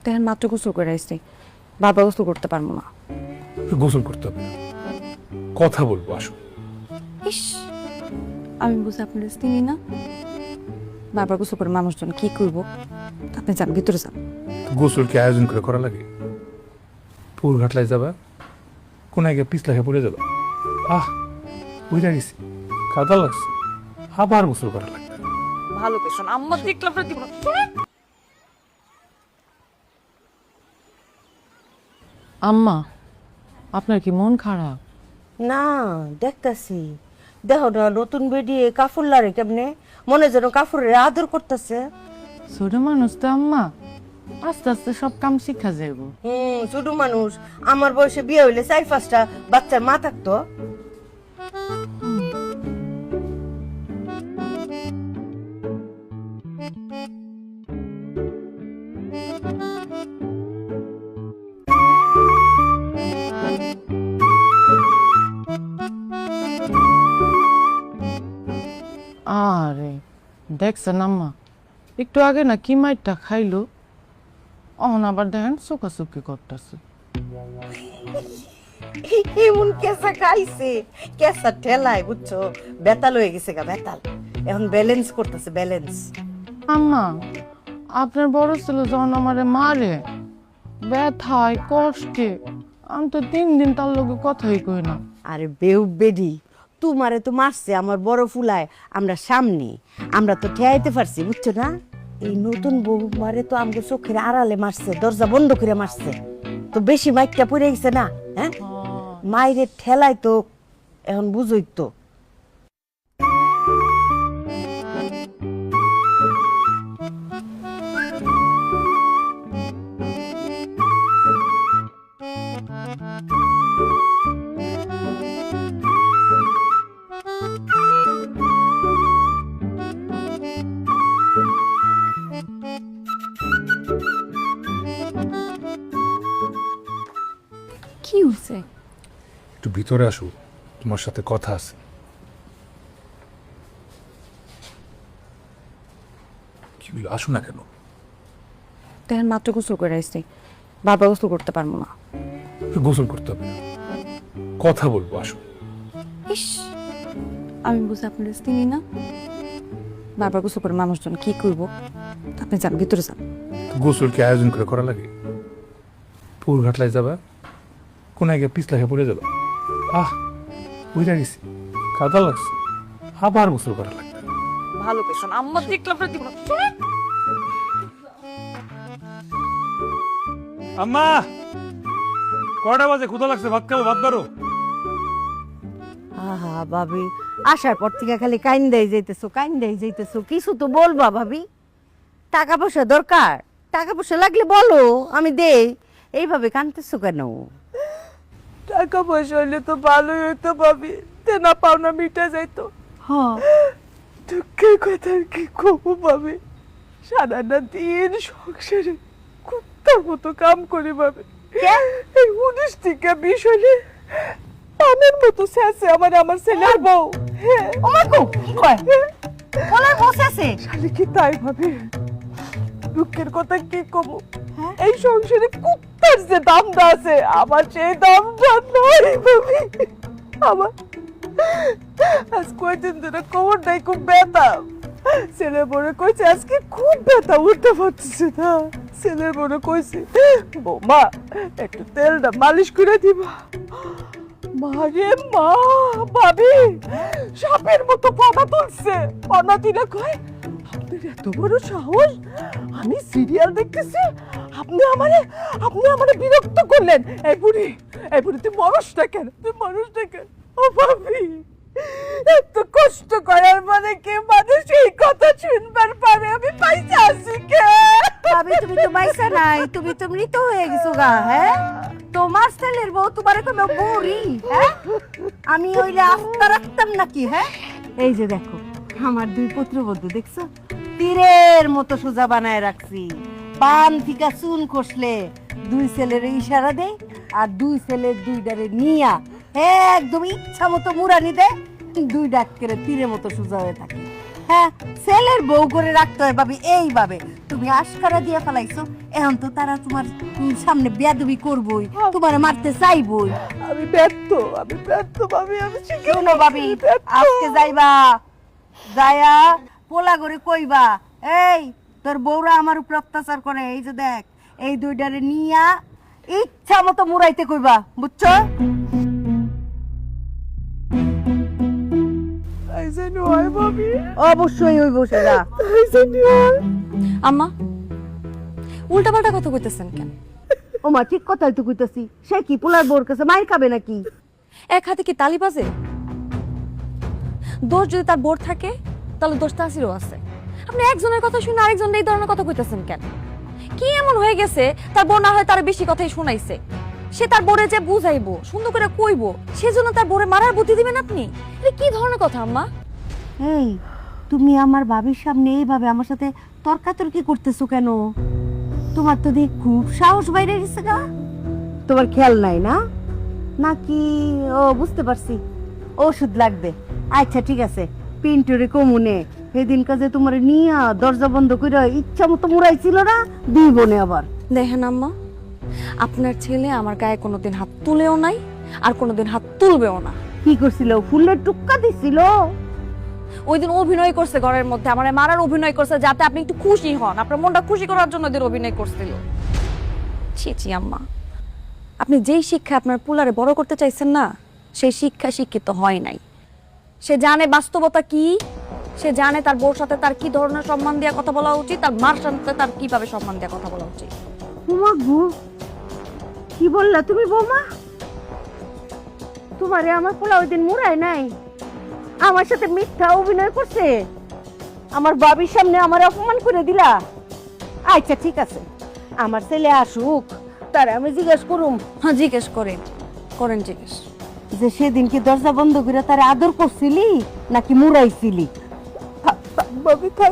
দেখেন মাত্র গোসল করে আসছি, বারবার গোসল করতে পারবো না। গোসল করতে হবে না, কথা বলবো, আসো। ইস, আমি বুঝি আপনার চিনি না। বারবার গোসল করে মানুষজন কি করবো? আপনি যান, ভিতরে যান। গোসলকে আয়োজন করে করা লাগে? পুর ঘাটলায় যাবা, কোন আগে পিছ লাখে পড়ে যাবা, বুঝা গেছি, কাদা লাগছে, আবার গোসল করা লাগবে। ভালো পেছন আম্মা দেখলাম না, দিব না। আম্মা, আপনার কি মন খারাপ? না, দেখতাছি। দেখো না, নতুন বেডিয়ে কাফুর লারে কেমনে মনে যেন কাফুরের আদর করতেছে। ছোট মানুষ তো আম্মা, আস্তে আস্তে সব কাম শিখা যাইব। ছোট মানুষ। আমার বয়সে বিয়ে হইলে 4-5টা বাচ্চার মা থাকতো। আরে দেখছেন আম্মা, একটু আগে না কি মাইরটা খাইলো, অহন আবার দেখেন চোকাচুকি করতেছে। এমন কেসা খাইছে, কেসা ঠেলায়, বুঝছো? বেতাল হয়ে গেছে গা, বেতাল। এখন ব্যালেন্স করতেছে, ব্যালেন্স। আম্মা, আপনার বড় ছেলে যখন আমারে মারে, ব্যথায় কষ্টে, আমি তো 3 দিন তার লগে কথাই কই না। আরে বেউ বেডি, তোমারে তো মারছে আমার বড় ফুলায়, আমরা সামনে, আমরা তো ঠেয়াইতে পারছি, বুঝছো না? এই নতুন বউ মারে তো আমাকে চোখের আড়ালে মারছে, দরজা বন্ধ করে মারছে, তো বেশি মাইকটা পড়ে গেছে না? হ্যাঁ, মায়ের ঠেলায় তো এখন বুঝই তো। কি হয়েছে? একটু ভিতরে আসো, তোমার সাথে কথা আছে। কি বলো, আসো না কেন? দেখেন মাত্র গোসল করে আসছি, বারবার গোসল করতে পারবো না। গোসল করতে হবে না, কথা বলবো, আসো। ইস, আমি বুঝি আপনার চিনি না। বারবার গোসল করে মানুষজন কি করবো? আপনি যান, ভিতরে যান। গোসলকে আয়োজন করে করা লাগে? পুর ঘাটলায় যাবা, কোন আগে পিছ লাখে পড়ে যাবা, বুঝা গেছি, কাদা লাগছে, আবার গোসল করা লাগবে। ভালো পেছন আম্মা দেখলাম না, দিব না। আম্মা, কয়টা বাজে? ক্ষুধা লাগছে, ভাত খাবো, ভাত বারো। আহা ভাবি, আসার পর থেকে খালি কাইন্দাই যাইতেছো, কিছু তো বলবা ভাবি। টাকা পয়সা দরকার, টাকা পয়সা লাগলে বলো, আমি দেই। এইভাবে কাঁদতেছো কেন? টাকা পয়সা হইলে তো ভালোই হইতো ভাবি, দেনা পাওনা মিটা যাইতো। হ্যাঁ, দুঃখের কথা আর কি কব ভাবি, সারাটা দিন সংসারে কুত্তার মতো কাম করি ভাবি। এই 19 থেকে 20 হইলে পানের মতো শেষে আমার ছেলের বউ। ওমাগো কি কয়? বলার বসে আছে। শালি কি তাই ভাবি? দুঃখের কথা কি কব, এই সংসারে কুত্তার যে দামটা আছে, আমার সেই দামটা নাই ভাবি। আমার আজ কয়দিন ধরে কোমরটাই খুব ব্যথা। ছেলে বড় কইছে আজকে খুব ব্যথা, উঠতে পারতেছে না। ছেলের বড় কইছে, বৌমা একটু তেলটা মালিশ করে দিবা। মারে মা, ভাবি সাপের মতো পানা তুলছে। পানা দিলে কয়, আপনার এত বড় সাহস, আমি সিরিয়াল দেখতেছি, আপনি আমারে বিরক্ত করলেন। এই বুড়ি তুই মানুষটা কেন, ও ভাবি, এত কষ্ট করার মানে কে মানুষ এই কথা শুনবার পারে? আমি পাইছে আছি কে? ভাবি তুমি তো বাইসা নাই, তুমি তো মৃত হয়ে গেছো গা। হ্যাঁ, তোমার ছেলের বউ তোমারে কোনো বুড়ি? হ্যাঁ, আমি ওইলে আস্থা রাখতাম নাকি? হ্যাঁ, এই যে দেখো আমার 2 পুত্রবধূ, দেখছো তীরের মতো সোজা বানায় রাখছি। পান থেকে চুন খসলে 2 ছেলের ইশারা দেয়, আর 2 ছেলের 2টারে নিয়া একদম ইচ্ছা মতো মুরানি দেয়, 2 ডাক করে তীরের মতো সোজা হয়ে থাকে। হ্যাঁ ছেলের বউ করে রাখতে হয় ভাবি এইভাবে। তুমি আশকারা দিয়ে ফেলাইছো, এখন তো তারা তোমার সামনে বেয়াদবি করবই, তোমার মারতে চাইবই। আমি ব্যর্থ ভাবি, আমি শিখে শোনো ভাবি, আজকে যাইবা, যায়া পোলা করে কইবা, এই তোর বউরা আমার উপর অত্যাচার করে, এই যে দেখ এই দুইটারে নিয়া ইচ্ছা মতো মুরাইতে কইবা, বুঝছো? তাই জানি হয় ভাবি, অবশ্যই ওই বসেরা। তাই জানি হয়। আম্মা উল্টাপাল্টা কথা কইতেছেন কেন? ও মা ঠিক কথাই তো কইতাছি, সে কি পোলার বউর কাছে মাইর খাবে নাকি? এক হাতে কি তালি বাজে? দোষ যদি তার বোর থাকে তাহলে দোষ তাসিরও আছে। আপনি একজনের কথা শুনে আরেকজন এই ধরনের কথা কইতেছেন কেন? কি এমন হয়ে গেছে তার বোন না হয় তার বেশি কথাই শুনাইছে? সে তার বোরে যে বুঝাইবো, সুন্দর করে কইবো, সেজন্য তার বোরে মারার বুদ্ধি দিবেন আপনি? এটা কি ধরনের কথা আম্মা? এই তুমি আমার ভাবির সামনে এইভাবে আমার সাথে তর্কাতর্কি করতেছো কেন? তোমার তো দেখ খুব সাহস বাইরে গেছে গা। তোমার খেয়াল নাই না নাকি? ও বুঝতে পারছি, ওষুধ লাগবে। আচ্ছা ঠিক আছে, পিন্টুরে কমুনে সেদিন কাজে তোমার নিয়া দরজা বন্ধ করে ইচ্ছা মতো মুড়াইছিল না, দুই বোনে আবার। দেখেন আম্মা, আপনার ছেলে আমার গায়ে কোনোদিন হাত তুলেও নাই আর কোনোদিন হাত তুলবেও না। কি করছিল? ফুলের টুক্কা দিছিল। ওই দিন অভিনয় করছে ঘরের মধ্যে, আমার মারার অভিনয় করছে যাতে আপনি একটু খুশি হন, আপনার মনটা খুশি করার জন্য ওদের অভিনয় করছিল। ছি ছি আম্মা, আপনি যেই শিক্ষা আপনার পুলারে বড় করতে চাইছেন না, সেই শিক্ষা শিক্ষিত হয় নাই। সে জানে বাস্তবতা কি, সে জানে তার বউর সাথে তার কি ধরনের সম্মান দিয়ে কথা বলা উচিত, তার মার সাথে তার কিভাবে সম্মান দিয়ে কথা বলা উচিত। তোমার গো, কি বললা তুমি বৌমা? তোমারে আমার পোলা ওই দিন মুড়াই নাই, আমার সাথে মিথ্যা অভিনয় করছে, আমার বাবির সামনে আমার অপমান করে দিলা। আচ্ছা ঠিক আছে, আমার ছেলে আসুক, তারে আমি জিজ্ঞেস করুম। হ্যাঁ জিজ্ঞেস করেন, করেন জিজ্ঞেস। যে সেদিন কি দরজা বন্ধ করে তারে আদর করছিলি নাকি মুড়াইছিলি? ভাবি থাক।